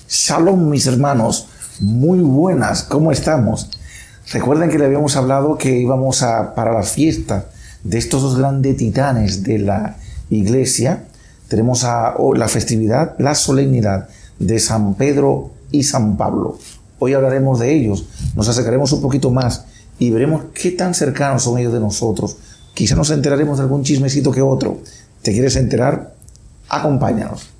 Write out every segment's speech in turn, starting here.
Shalom, mis hermanos, muy buenas, ¿cómo estamos? Recuerden que le habíamos hablado que íbamos para la fiesta de estos dos grandes titanes de la iglesia. Tenemos la festividad, la solemnidad de San Pedro y San Pablo. Hoy hablaremos de ellos, nos acercaremos un poquito más y veremos qué tan cercanos son ellos de nosotros. Quizá nos enteraremos de algún chismecito que otro. ¿Te quieres enterar? Acompáñanos.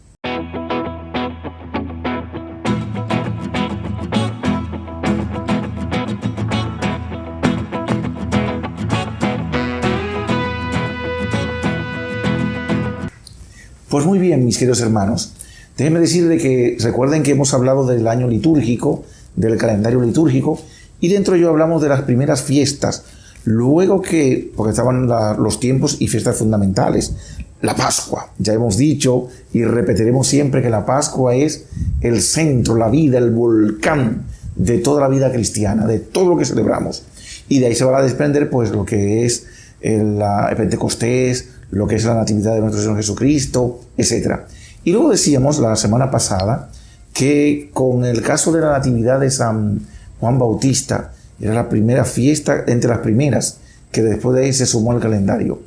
Pues muy bien, mis queridos hermanos. Déjenme decirles que recuerden que hemos hablado del año litúrgico, del calendario litúrgico, y dentro de ello hablamos de las primeras fiestas. Luego porque estaban los tiempos y fiestas fundamentales. La Pascua, ya hemos dicho y repetiremos siempre que la Pascua es el centro, la vida, el volcán de toda la vida cristiana, de todo lo que celebramos. Y de ahí se va a desprender pues lo que es el Pentecostés, lo que es la Natividad de nuestro Señor Jesucristo, etc. Y luego decíamos la semana pasada que con el caso de la Natividad de San Juan Bautista, era la primera fiesta entre las primeras, que después de ahí se sumó al calendario.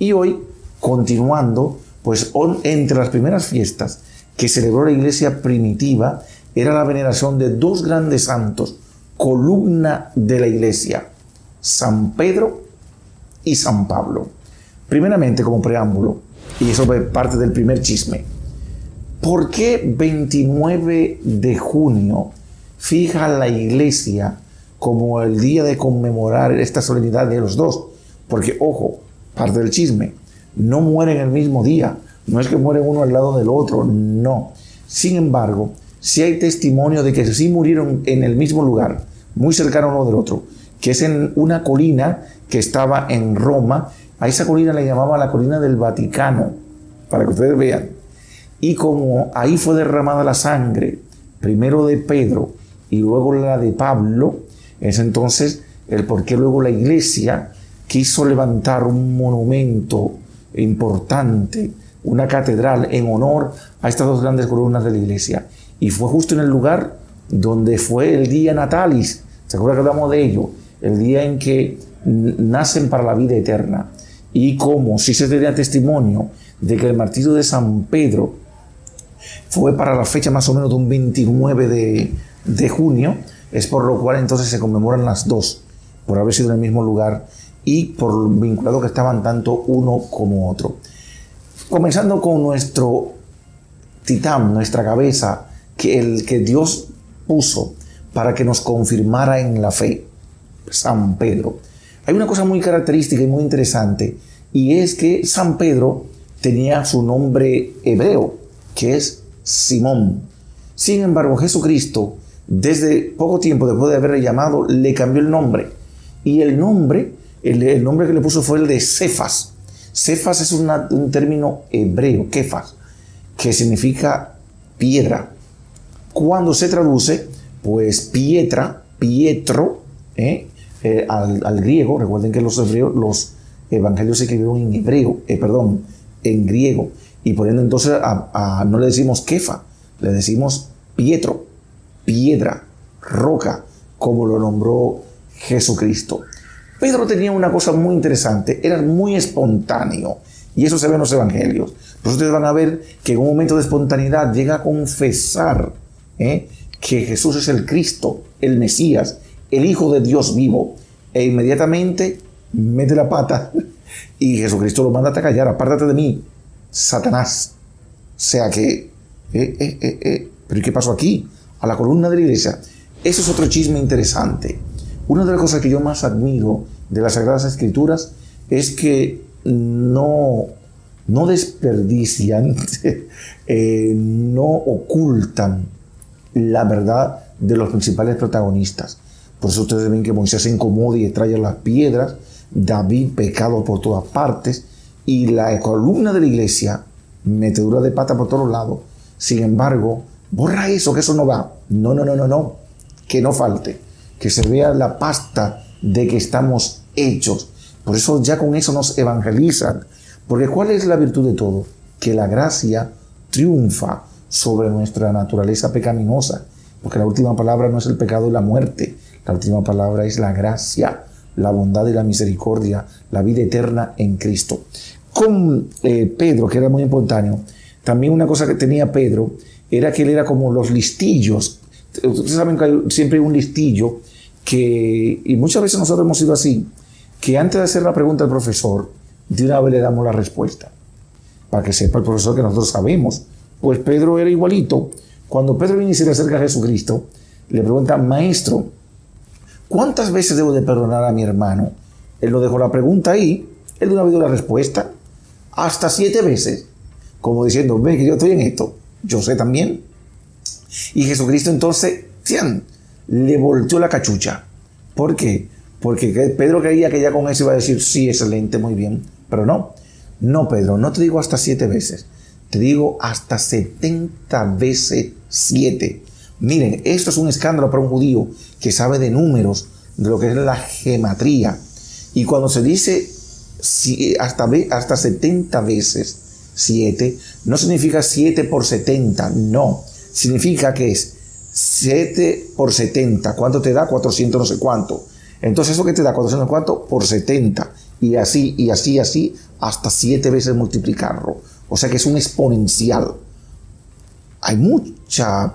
Y hoy, continuando, pues entre las primeras fiestas que celebró la iglesia primitiva, era la veneración de dos grandes santos, columna de la iglesia, San Pedro y San Pablo. Primeramente, como preámbulo, y eso es parte del primer chisme, ¿por qué 29 de junio fija la iglesia como el día de conmemorar esta solemnidad de los dos? Porque, ojo, parte del chisme, no mueren el mismo día, no es que mueren uno al lado del otro, no. Sin embargo, sí hay testimonio de que sí murieron en el mismo lugar, muy cercano uno del otro, que es en una colina que estaba en Roma. A esa colina le llamaba la colina del Vaticano, para que ustedes vean. Y como ahí fue derramada la sangre, primero de Pedro y luego la de Pablo, es entonces el por qué luego la iglesia quiso levantar un monumento importante, una catedral en honor a estas dos grandes columnas de la iglesia. Y fue justo en el lugar donde fue el día natalis. ¿Se acuerdan que hablamos de ello? El día en que nacen para la vida eterna. Y como si se tenía testimonio de que el martirio de San Pedro fue para la fecha más o menos de un 29 de junio, es por lo cual entonces se conmemoran las dos, por haber sido en el mismo lugar y por vinculado que estaban tanto uno como otro. Comenzando con nuestro titán, nuestra cabeza, el que Dios puso para que nos confirmara en la fe, San Pedro. Hay una cosa muy característica y muy interesante, y es que San Pedro tenía su nombre hebreo, que es Simón. Sin embargo, Jesucristo, desde poco tiempo después de haberle llamado, le cambió el nombre. Y el nombre que le puso fue el de Cefas. Cefas es un término hebreo, Kefas, que significa piedra. Cuando se traduce, pues Pietro, al griego, recuerden que los evangelios se escribieron en griego, y por ende entonces no le decimos Kefa, le decimos Pietro, piedra, roca, como lo nombró Jesucristo. Pedro tenía una cosa muy interesante, era muy espontáneo, y eso se ve en los evangelios. Por eso ustedes van a ver que en un momento de espontaneidad llega a confesar que Jesús es el Cristo, el Mesías, el Hijo de Dios vivo, e inmediatamente mete la pata y Jesucristo lo manda a callar. Apártate de mí, Satanás. O sea que, ¿pero qué pasó aquí? A la columna de la iglesia. Eso es otro chisme interesante. Una de las cosas que yo más admiro de las Sagradas Escrituras es que no desperdician, no ocultan la verdad de los principales protagonistas. Por eso ustedes ven que Moisés se incomoda y extrae las piedras, David pecado por todas partes, y la columna de la iglesia, metedura de pata por todos lados. Sin embargo, borra eso, que eso no va. No, que no falte, que se vea la pasta de que estamos hechos. Por eso ya con eso nos evangelizan. Porque ¿cuál es la virtud de todo? Que la gracia triunfa sobre nuestra naturaleza pecaminosa, porque la última palabra no es el pecado y la muerte, la última palabra es la gracia, la bondad y la misericordia, la vida eterna en Cristo. Con Pedro, que era muy espontáneo, también una cosa que tenía Pedro era que él era como los listillos. Ustedes saben que siempre hay un listillo y muchas veces nosotros hemos sido así, que antes de hacer la pregunta al profesor, de una vez le damos la respuesta, para que sepa el profesor que nosotros sabemos. Pues Pedro era igualito. Cuando Pedro viene y se le acerca a Jesucristo, le pregunta: maestro, ¿cuántas veces debo de perdonar a mi hermano? Él lo dejó la pregunta ahí, él de una vez dio la respuesta: hasta 7 veces. Como diciendo: ve que yo estoy en esto, yo sé también. Y Jesucristo entonces, le volteó la cachucha. ¿Por qué? Porque Pedro creía que ya con eso iba a decir: sí, excelente, muy bien. Pero no, Pedro, no te digo hasta 7 veces, te digo hasta 70 veces 7. Miren, esto es un escándalo para un judío que sabe de números, de lo que es la gematría. Y cuando se dice hasta 70 veces 7, no significa 7 por 70, no. Significa que es 7 por 70. ¿Cuánto te da? 400 no sé cuánto. Entonces eso que te da 400 no sé cuánto por 70. Y así, hasta 7 veces multiplicarlo. O sea que es un exponencial. Hay mucha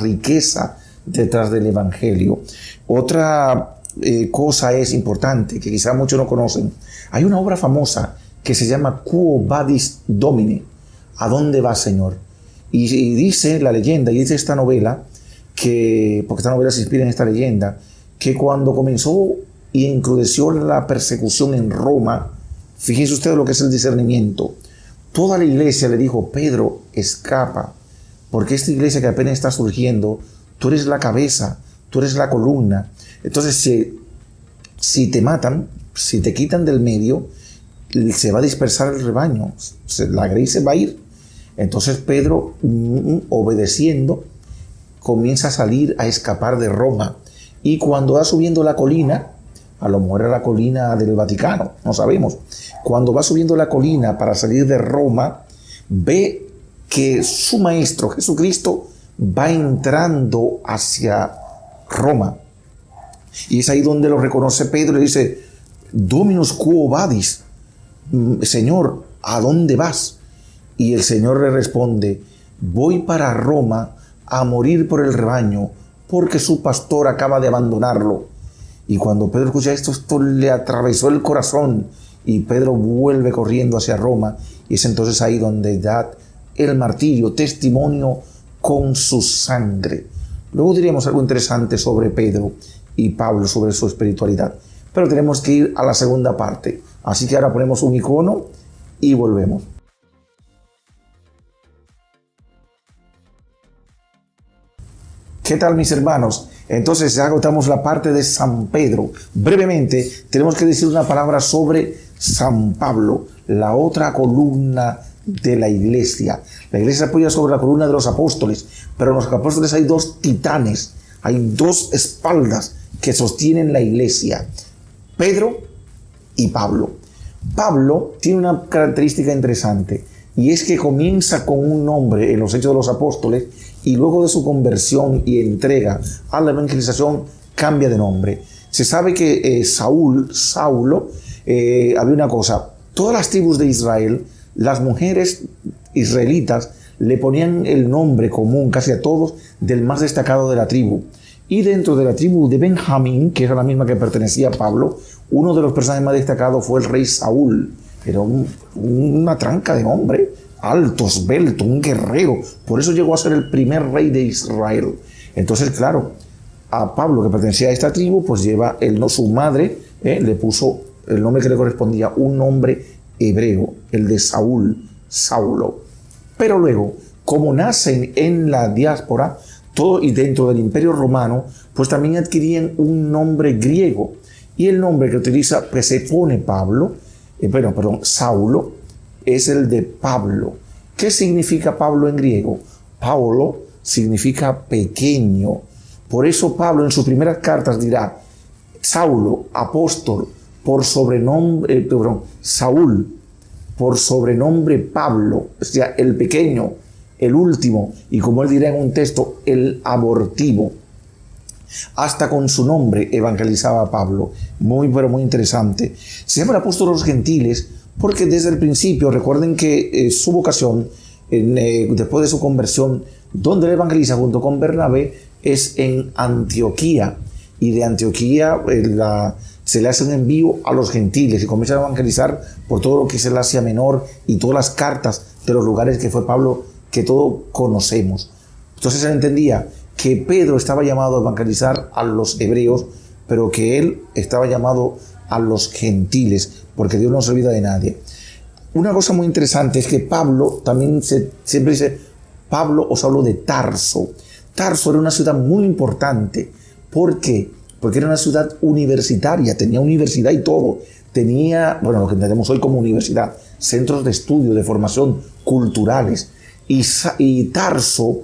riqueza detrás del Evangelio. Otra cosa es importante, que quizá muchos no conocen. Hay una obra famosa que se llama Quo Vadis Domine, ¿a dónde va, Señor? Y dice la leyenda, y dice esta novela, porque esta novela se inspira en esta leyenda, que cuando comenzó y encrudeció la persecución en Roma, fíjense ustedes lo que es el discernimiento, toda la iglesia le dijo: Pedro, escapa, porque esta iglesia que apenas está surgiendo, tú eres la cabeza, tú eres la columna. Entonces, si te matan, si te quitan del medio, se va a dispersar el rebaño, la grey se va a ir. Entonces Pedro, obedeciendo, comienza a salir, a escapar de Roma. Y cuando va subiendo la colina, a lo mejor era la colina del Vaticano, no sabemos. Cuando va subiendo la colina para salir de Roma, ve que su maestro Jesucristo va entrando hacia Roma. Y es ahí donde lo reconoce Pedro y dice: Dominus quo vadis, Señor, ¿a dónde vas? Y el Señor le responde: voy para Roma a morir por el rebaño, porque su pastor acaba de abandonarlo. Y cuando Pedro escucha esto le atravesó el corazón, y Pedro vuelve corriendo hacia Roma, y es entonces ahí donde da el martirio, testimonio con su sangre. Luego diríamos algo interesante sobre Pedro y Pablo, sobre su espiritualidad, pero tenemos que ir a la segunda parte, así que ahora ponemos un icono y volvemos. ¿Qué tal, mis hermanos? Entonces ya agotamos la parte de San Pedro. Brevemente tenemos que decir una palabra sobre San Pablo, la otra columna de la iglesia. La iglesia se apoya sobre la columna de los apóstoles, pero en los apóstoles hay 2 titanes, hay 2 espaldas que sostienen la iglesia: Pedro y Pablo. Pablo tiene una característica interesante, y es que comienza con un nombre en los Hechos de los Apóstoles, y luego de su conversión y entrega a la evangelización cambia de nombre. Se sabe que Saulo, había una cosa: todas las tribus de Israel, las mujeres israelitas le ponían el nombre común casi a todos del más destacado de la tribu. Y dentro de la tribu de Benjamín, que era la misma que pertenecía a Pablo, uno de los personajes más destacados fue el rey Saúl. Era una tranca de hombre, alto, esbelto, un guerrero. Por eso llegó a ser el primer rey de Israel. Entonces, claro, a Pablo, que pertenecía a esta tribu, pues lleva su madre, le puso el nombre que le correspondía, un nombre hebreo, el de Saúl, Saulo. Pero luego, como nacen en la diáspora, todo y dentro del Imperio Romano, pues también adquirían un nombre griego. Y el nombre que se pone Saulo, es el de Pablo. ¿Qué significa Pablo en griego? Paulo significa pequeño. Por eso Pablo en sus primeras cartas dirá: Saulo, apóstol, por sobrenombre, Saúl, por sobrenombre Pablo, o sea, el pequeño. el último, y como él dirá en un texto, el abortivo. Hasta con su nombre evangelizaba a Pablo. Muy, pero muy interesante. Se llama el apóstol de los gentiles porque desde el principio, recuerden que su vocación, después de su conversión, donde él evangeliza junto con Bernabé, es en Antioquía. Y de Antioquía se le hace un envío a los gentiles y comienza a evangelizar por todo lo que es el Asia Menor y todas las cartas de los lugares que fue Pablo, que todos conocemos. Entonces él entendía que Pedro estaba llamado a evangelizar a los hebreos, pero que él estaba llamado a los gentiles, porque Dios no se olvida de nadie. Una cosa muy interesante es que Pablo, también siempre dice, Pablo os hablo de Tarso. Tarso era una ciudad muy importante. ¿Por qué? Porque era una ciudad universitaria, tenía universidad y todo. Tenía, bueno, lo que entendemos hoy como universidad, centros de estudio, de formación, culturales. Y Tarso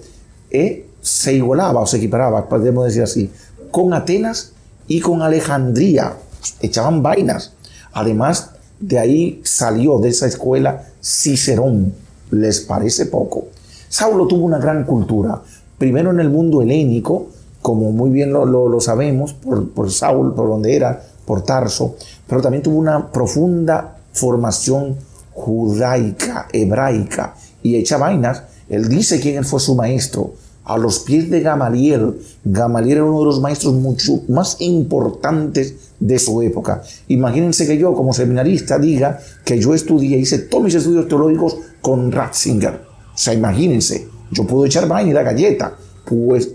se igualaba o se equiparaba, podemos decir así, con Atenas y con Alejandría. Echaban vainas. Además, de ahí salió de esa escuela Cicerón. ¿Les parece poco? Saulo tuvo una gran cultura. Primero en el mundo helénico, como muy bien lo sabemos, por Saulo, por donde era, por Tarso, pero también tuvo una profunda formación judaica, hebraica, y echa vainas. Él dice quién fue su maestro, a los pies de Gamaliel. Gamaliel era uno de los maestros mucho más importantes de su época. Imagínense que yo, como seminarista, diga que yo estudié, hice todos mis estudios teológicos con Ratzinger. O sea, imagínense, yo puedo echar vaina y dar galleta, pues,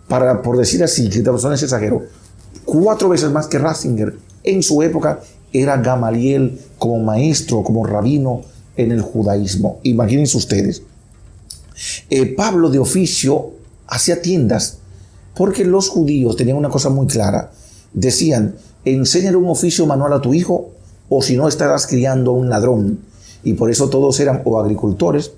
por decir así, que esta persona es exagero, 4 veces más que Ratzinger en su época era Gamaliel como maestro, como rabino en el judaísmo. Imagínense ustedes. Pablo de oficio hacía tiendas, porque los judíos tenían una cosa muy clara. Decían, enséñale un oficio manual a tu hijo, o si no estarás criando a un ladrón. Y por eso todos eran o agricultores,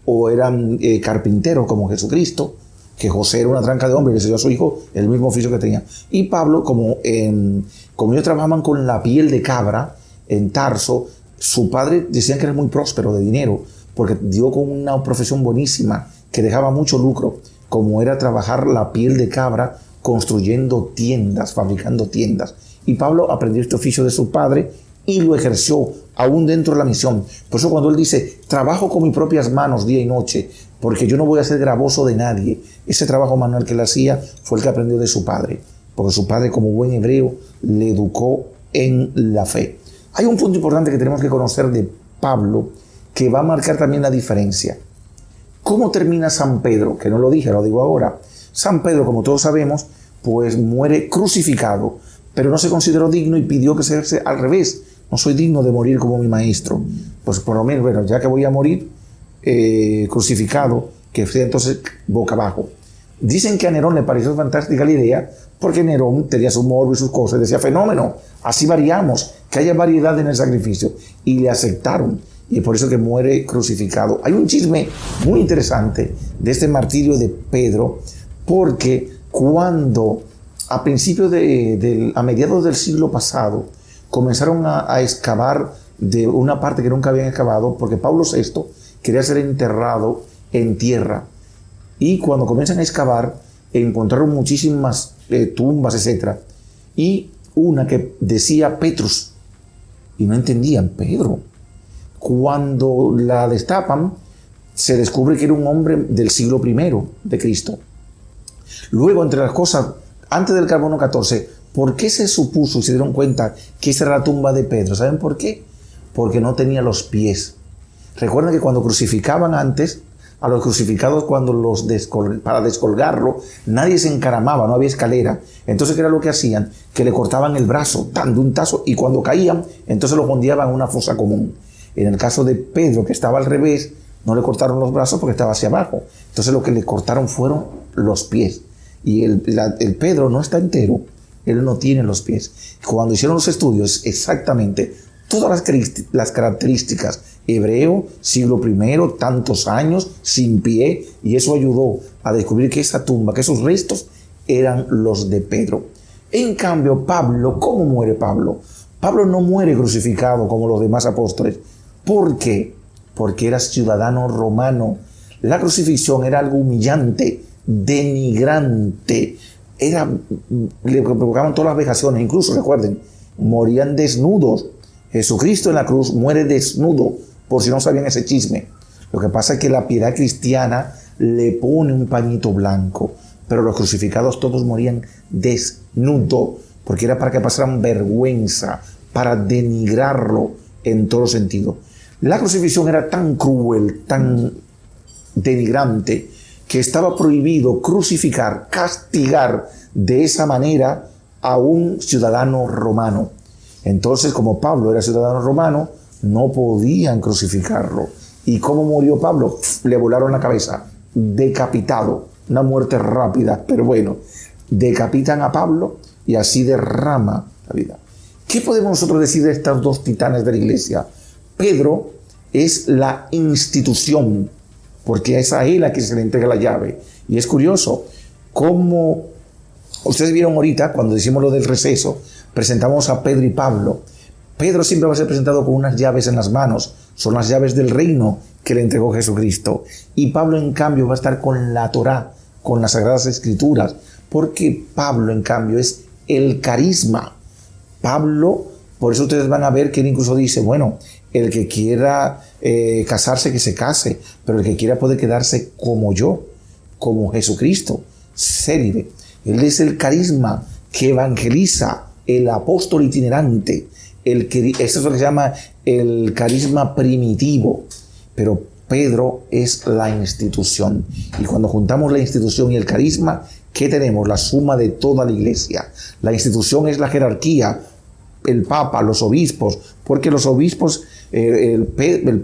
o eran carpinteros como Jesucristo, que José era una tranca de hombre, le enseñó a su hijo el mismo oficio que tenía. Y Pablo, como ellos trabajaban con la piel de cabra en Tarso, su padre decían que era muy próspero de dinero, porque dio con una profesión buenísima que dejaba mucho lucro, como era trabajar la piel de cabra construyendo tiendas, fabricando tiendas. Y Pablo aprendió este oficio de su padre y lo ejerció aún dentro de la misión. Por eso cuando él dice, trabajo con mis propias manos día y noche, porque yo no voy a ser gravoso de nadie. Ese trabajo manual que él hacía fue el que aprendió de su padre, porque su padre, como buen hebreo, le educó en la fe. Hay un punto importante que tenemos que conocer de Pablo, que va a marcar también la diferencia. ¿Cómo termina San Pedro? Que no lo dije, lo digo ahora. San Pedro, como todos sabemos, pues muere crucificado, pero no se consideró digno y pidió que se hace al revés. No soy digno de morir como mi maestro. Pues por lo menos, bueno, ya que voy a morir crucificado, que sea entonces boca abajo. Dicen que a Nerón le pareció fantástica la idea, porque Nerón tenía su morbo y sus cosas, decía, fenómeno, así variamos, que haya variedad en el sacrificio. Y le aceptaron. Y por eso que muere crucificado. Hay un chisme muy interesante de este martirio de Pedro, porque cuando a principios a mediados del siglo pasado comenzaron a excavar de una parte que nunca habían excavado, porque Pablo VI quería ser enterrado en tierra. Y cuando comienzan a excavar, encontraron muchísimas tumbas, etc. Y una que decía Petrus, y no entendían, Pedro. Cuando la destapan, se descubre que era un hombre del siglo I de Cristo. Luego, entre las cosas, antes del carbono 14, ¿por qué se supuso y se dieron cuenta que esa era la tumba de Pedro? ¿Saben por qué? Porque no tenía los pies. Recuerden que cuando crucificaban antes, a los crucificados para descolgarlo, nadie se encaramaba, no había escalera. Entonces, ¿qué era lo que hacían? Que le cortaban el brazo, dando un tazo, y cuando caían, entonces lo fondeaban en una fosa común. En el caso de Pedro, que estaba al revés, no le cortaron los brazos porque estaba hacia abajo. Entonces lo que le cortaron fueron los pies. Y el Pedro no está entero, él no tiene los pies. Cuando hicieron los estudios, exactamente todas las características, hebreo, siglo I, tantos años, sin pie, y eso ayudó a descubrir que esa tumba, que esos restos eran los de Pedro. En cambio, Pablo, ¿cómo muere Pablo? Pablo no muere crucificado como los demás apóstoles. ¿Por qué? Porque era ciudadano romano. La crucifixión era algo humillante, denigrante. Le provocaban todas las vejaciones. Incluso, recuerden, morían desnudos. Jesucristo en la cruz muere desnudo, por si no sabían ese chisme. Lo que pasa es que la piedad cristiana le pone un pañito blanco, pero los crucificados todos morían desnudos, porque era para que pasaran vergüenza, para denigrarlo en todo sentido. La crucifixión era tan cruel, tan denigrante, que estaba prohibido crucificar, castigar de esa manera a un ciudadano romano. Entonces, como Pablo era ciudadano romano, no podían crucificarlo. ¿Y cómo murió Pablo? Le volaron la cabeza, decapitado, una muerte rápida, pero bueno, decapitan a Pablo y así derrama la vida. ¿Qué podemos nosotros decir de estos dos titanes de la iglesia? Pedro es la institución, porque es a él a quien se le entrega la llave. Y es curioso cómo, ustedes vieron ahorita, cuando decimos lo del receso, presentamos a Pedro y Pablo. Pedro siempre va a ser presentado con unas llaves en las manos, son las llaves del reino que le entregó Jesucristo. Y Pablo, en cambio, va a estar con la Torá, con las Sagradas Escrituras, porque Pablo, en cambio, es el carisma. Pablo, por eso ustedes van a ver que él incluso dice, bueno, el que quiera casarse, que se case, pero el que quiera puede quedarse como yo, como Jesucristo, célibe. Él es el carisma que evangeliza, el apóstol itinerante, eso es lo que se llama el carisma primitivo. Pero Pedro es la institución. Y cuando juntamos la institución y el carisma, ¿qué tenemos? La suma de toda la iglesia. La institución es la jerarquía, el Papa, los obispos, porque los obispos, el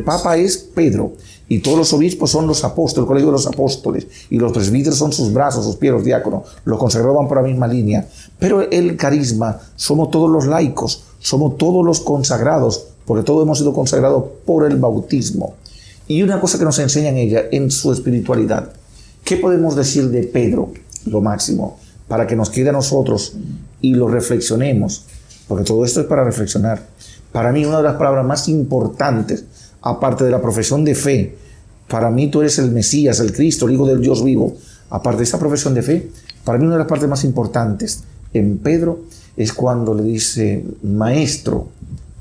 Papa es Pedro, y todos los obispos son los apóstoles, el colegio de los apóstoles, y los presbíteros son sus brazos, sus pies, los diáconos, los consagrados van por la misma línea. Pero el carisma, somos todos los laicos, somos todos los consagrados, porque todos hemos sido consagrados por el bautismo. Y una cosa que nos enseña en ella, en su espiritualidad, ¿qué podemos decir de Pedro? Lo máximo, para que nos quede a nosotros y lo reflexionemos, porque todo esto es para reflexionar. Para mí, una de las palabras más importantes, aparte de la profesión de fe, para mí tú eres el Mesías, el Cristo, el Hijo del Dios vivo. Aparte de esa profesión de fe, para mí una de las partes más importantes en Pedro es cuando le dice, Maestro,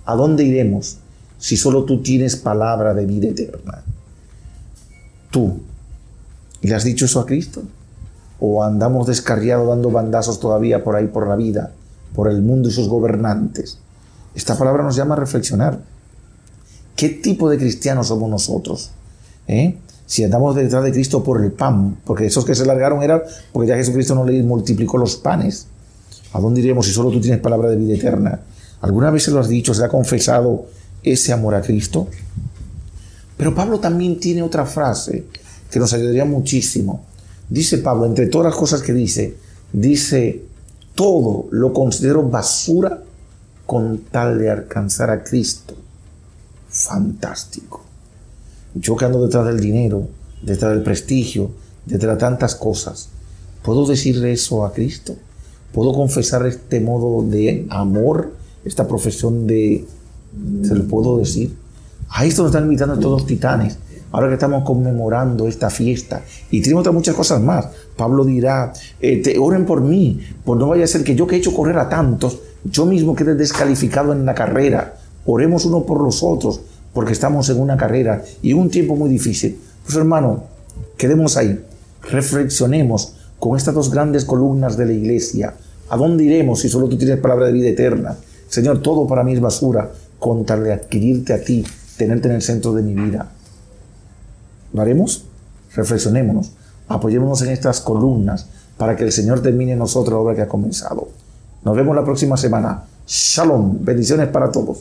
¿a dónde iremos si solo tú tienes palabra de vida eterna? ¿Tú le has dicho eso a Cristo? ¿O andamos descarriados dando bandazos todavía por ahí por la vida, por el mundo y sus gobernantes? Esta palabra nos llama a reflexionar. ¿Qué tipo de cristianos somos nosotros? Si andamos detrás de Cristo por el pan, porque esos que se largaron era porque ya Jesucristo no le multiplicó los panes. ¿A dónde iremos si solo tú tienes palabra de vida eterna? ¿Alguna vez se lo has dicho, se ha confesado ese amor a Cristo? Pero Pablo también tiene otra frase que nos ayudaría muchísimo. Dice Pablo, entre todas las cosas que dice, todo lo considero basura con tal de alcanzar a Cristo. Fantástico. Yo que ando detrás del dinero, detrás del prestigio, detrás de tantas cosas, ¿puedo decirle eso a Cristo? ¿Puedo confesar este modo de amor, esta profesión de... ¿se lo puedo decir? A esto nos están invitando todos los titanes. Ahora que estamos conmemorando esta fiesta, y tenemos otras muchas cosas más. Pablo dirá, oren por mí, pues no vaya a ser que yo que he hecho correr a tantos, yo mismo quede descalificado en la carrera. Oremos uno por los otros, porque estamos en una carrera y un tiempo muy difícil. Pues hermano, quedemos ahí, reflexionemos con estas dos grandes columnas de la iglesia. ¿A dónde iremos si solo tú tienes palabra de vida eterna? Señor, todo para mí es basura, con tal de adquirirte a ti, tenerte en el centro de mi vida. ¿Lo haremos? Reflexionémonos, apoyémonos en estas columnas para que el Señor termine en nosotros la obra que ha comenzado. Nos vemos la próxima semana. Shalom, bendiciones para todos.